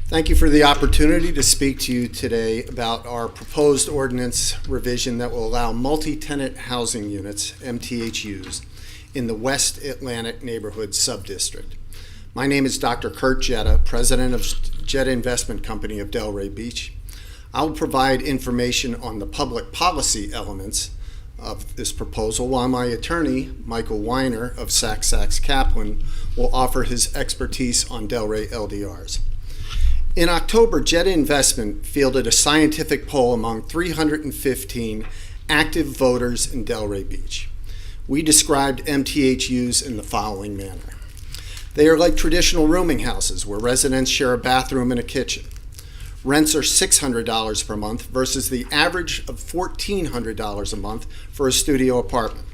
Thank you for the opportunity to speak to you today about our proposed ordinance revision that will allow multi-tenant housing units, MTHUs, in the West Atlantic Neighborhood Subdistrict. My name is Dr. Kurt Jetta, President of Jetta Investment Company of Delray Beach. I will provide information on the public policy elements of this proposal, while my attorney, Michael Weiner of Sachs Kaplan, will offer his expertise on Delray LDRs. In October, Jetta Investment fielded a scientific poll among 315 active voters in Delray Beach. We described MTHUs in the following manner. They are like traditional rooming houses where residents share a bathroom and a kitchen. Rents are $600 per month versus the average of $1,400 a month for a studio apartment.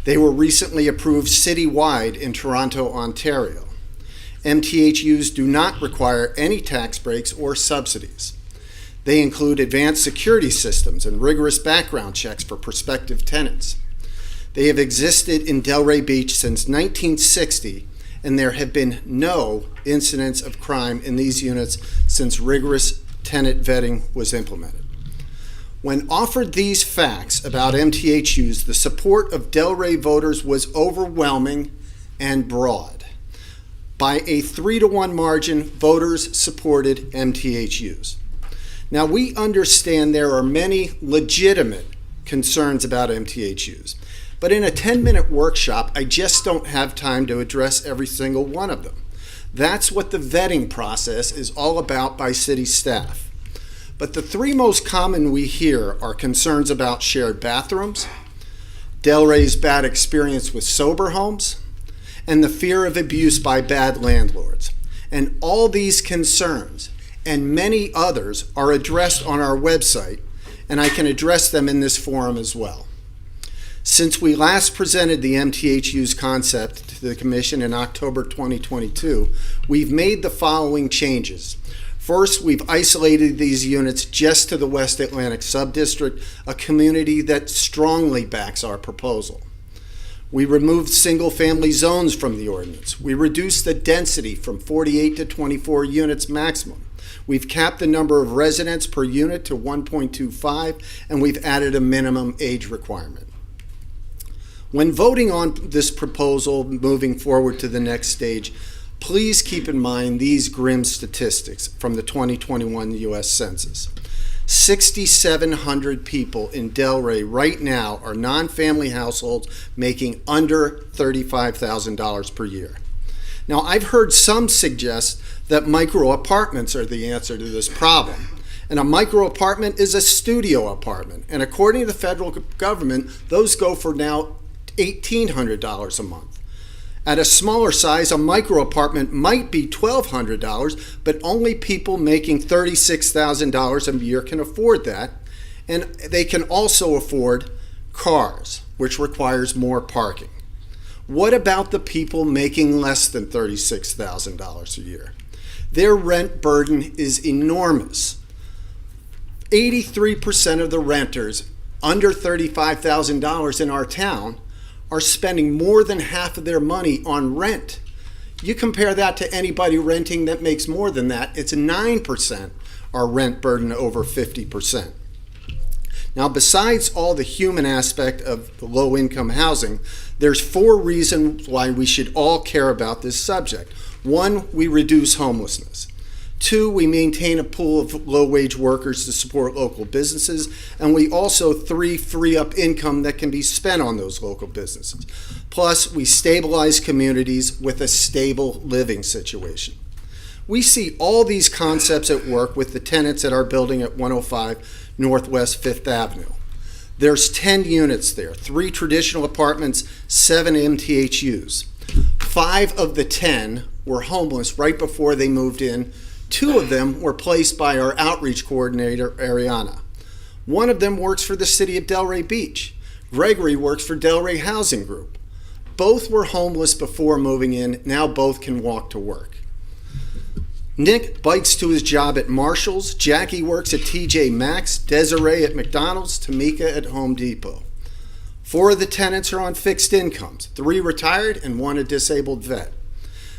They were recently approved citywide in Toronto, Ontario. MTHUs do not require any tax breaks or subsidies. They include advanced security systems and rigorous background checks for prospective tenants. They have existed in Delray Beach since 1960, and there have been no incidents of crime in these units since rigorous tenant vetting was implemented. When offered these facts about MTHUs, the support of Delray voters was overwhelming and broad. By a 3-to-1 margin, voters supported MTHUs. Now, we understand there are many legitimate concerns about MTHUs, but in a 10-minute workshop, I just don't have time to address every single one of them. That's what the vetting process is all about by city staff. But the three most common we hear are concerns about shared bathrooms, Delray's bad experience with sober homes, and the fear of abuse by bad landlords. And all these concerns and many others are addressed on our website, and I can address them in this forum as well. Since we last presented the MTHU's concept to the Commission in October 2022, we've made the following changes. First, we've isolated these units just to the West Atlantic Subdistrict, a community that strongly backs our proposal. We removed single-family zones from the ordinance. We reduced the density from 48 to 24 units maximum. We've capped the number of residents per unit to 1.25, and we've added a minimum age requirement. When voting on this proposal moving forward to the next stage, please keep in mind these grim statistics from the 2021 U.S. Census. 6,700 people in Delray right now are non-family households making under $35,000 per year. Now, I've heard some suggest that micro apartments are the answer to this problem. And a micro apartment is a studio apartment. And according to the federal government, those go for now $1,800 a month. At a smaller size, a micro apartment might be $1,200, but only people making $36,000 a year can afford that. And they can also afford cars, which requires more parking. What about the people making less than $36,000 a year? Their rent burden is enormous. 83% of the renters under $35,000 in our town are spending more than half of their money on rent. You compare that to anybody renting that makes more than that, it's 9% our rent burden over 50%. Now, besides all the human aspect of the low-income housing, there's 4 reasons why we should all care about this subject. 1, we reduce homelessness. 2, we maintain a pool of low-wage workers to support local businesses, and we also 3, free up income that can be spent on those local businesses. Plus, we stabilize communities with a stable living situation. We see all these concepts at work with the tenants at our building at 105 Northwest 5th Avenue. There's 10 units there, 3 traditional apartments, 7 MTHUs. 5 of the 10 were homeless right before they moved in. 2 of them were placed by our outreach coordinator, Ariana. 1 of them works for the city of Delray Beach. Gregory works for Delray Housing Group. Both were homeless before moving in. Now both can walk to work. Nick bikes to his job at Marshall's. Jackie works at TJ Maxx. Desiree at McDonald's. Tamika at Home Depot. 4 of the tenants are on fixed incomes. 3 retired and 1 a disabled vet.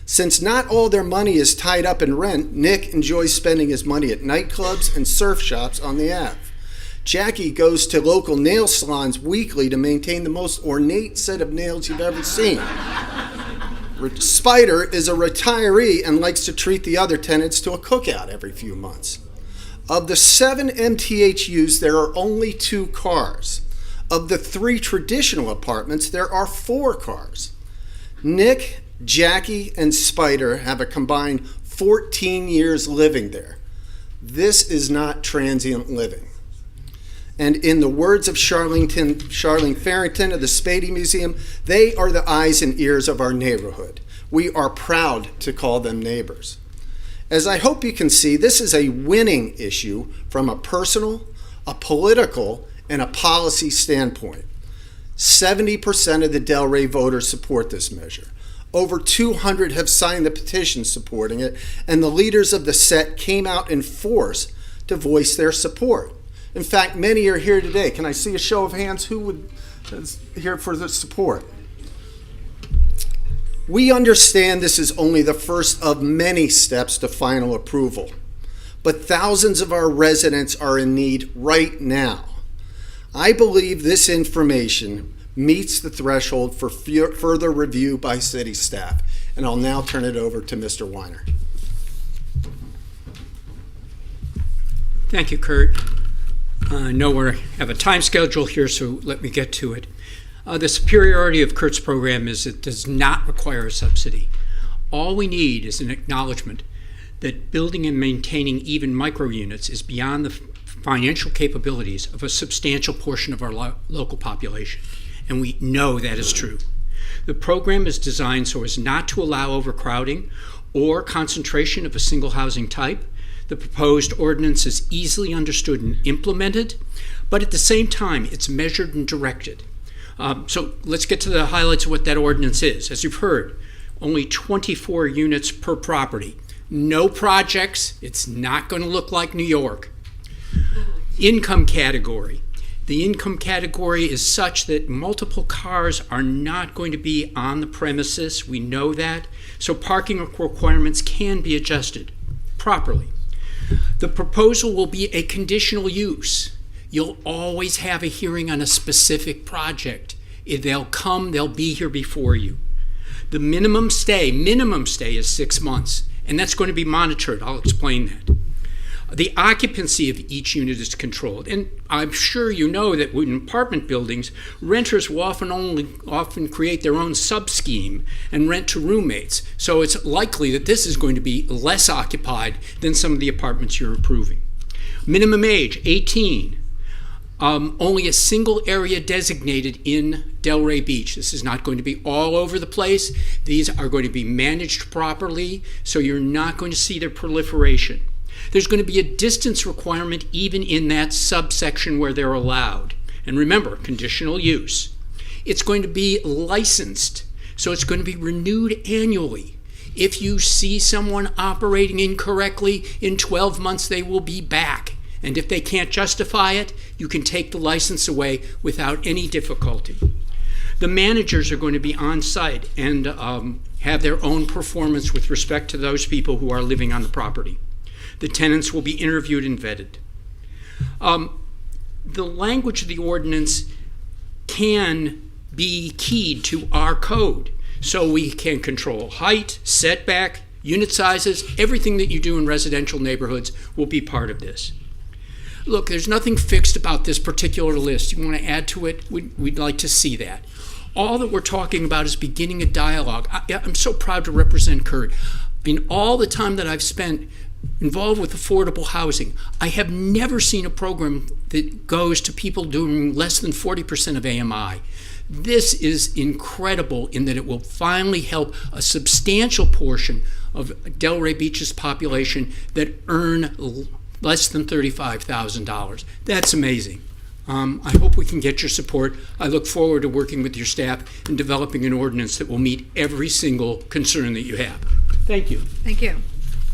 Since not all their money is tied up in rent, Nick enjoys spending his money at nightclubs and surf shops on the Ave. Jackie goes to local nail salons weekly to maintain the most ornate set of nails you've ever seen. Spider is a retiree and likes to treat the other tenants to a cookout every few months. Of the 7 MTHUs, there are only 2 cars. Of the 3 traditional apartments, there are 4 cars. Nick, Jackie, and Spider have a combined 14 years living there. This is not transient living. And in the words of Charlene Farrington of the Spady Museum, they are the eyes and ears of our neighborhood. We are proud to call them neighbors. As I hope you can see, this is a winning issue from a personal, a political, and a policy standpoint. 70% of the Delray voters support this measure. Over 200 have signed the petition supporting it, and the leaders of the set came out in force to voice their support. In fact, many are here today. Can I see a show of hands? Who is here for the support? We understand this is only the first of many steps to final approval, but thousands of our residents are in need right now. I believe this information meets the threshold for further review by city staff, and I'll now turn it over to Mr. Weiner. Thank you, Kurt. I know we have a time schedule here, so let me get to it. The superiority of Kurt's program is it does not require a subsidy. All we need is an acknowledgement that building and maintaining even micro units is beyond the financial capabilities of a substantial portion of our local population, and we know that is true. The program is designed so as not to allow overcrowding or concentration of a single housing type. The proposed ordinance is easily understood and implemented, but at the same time, it's measured and directed. So let's get to the highlights of what that ordinance is. As you've heard, only 24 units per property. No projects. It's not going to look like New York. Income category. The income category is such that multiple cars are not going to be on the premises. We know that. So parking requirements can be adjusted properly. The proposal will be a conditional use. You'll always have a hearing on a specific project. If they'll come, they'll be here before you. The minimum stay is 6 months, and that's going to be monitored. I'll explain that. The occupancy of each unit is controlled, and I'm sure you know that in apartment buildings, renters will often create their own sub-scheme and rent to roommates. So it's likely that this is going to be less occupied than some of the apartments you're approving. Minimum age, 18. Only a single area designated in Delray Beach. This is not going to be all over the place. These are going to be managed properly, so you're not going to see their proliferation. There's going to be a distance requirement even in that subsection where they're allowed. And remember, conditional use. It's going to be licensed, so it's going to be renewed annually. If you see someone operating incorrectly, in 12 months they will be back. And if they can't justify it, you can take the license away without any difficulty. The managers are going to be on site and have their own performance with respect to those people who are living on the property. The tenants will be interviewed and vetted. The language of the ordinance can be keyed to our code, so we can control height, setback, unit sizes. Everything that you do in residential neighborhoods will be part of this. Look, there's nothing fixed about this particular list. You want to add to it? We'd like to see that. All that we're talking about is beginning a dialogue. I'm so proud to represent Kurt. In all the time that I've spent involved with affordable housing, I have never seen a program that goes to people doing less than 40% of AMI. This is incredible in that it will finally help a substantial portion of Delray Beach's population that earn less than $35,000. That's amazing. I hope we can get your support. I look forward to working with your staff and developing an ordinance that will meet every single concern that you have. Thank you. Thank you.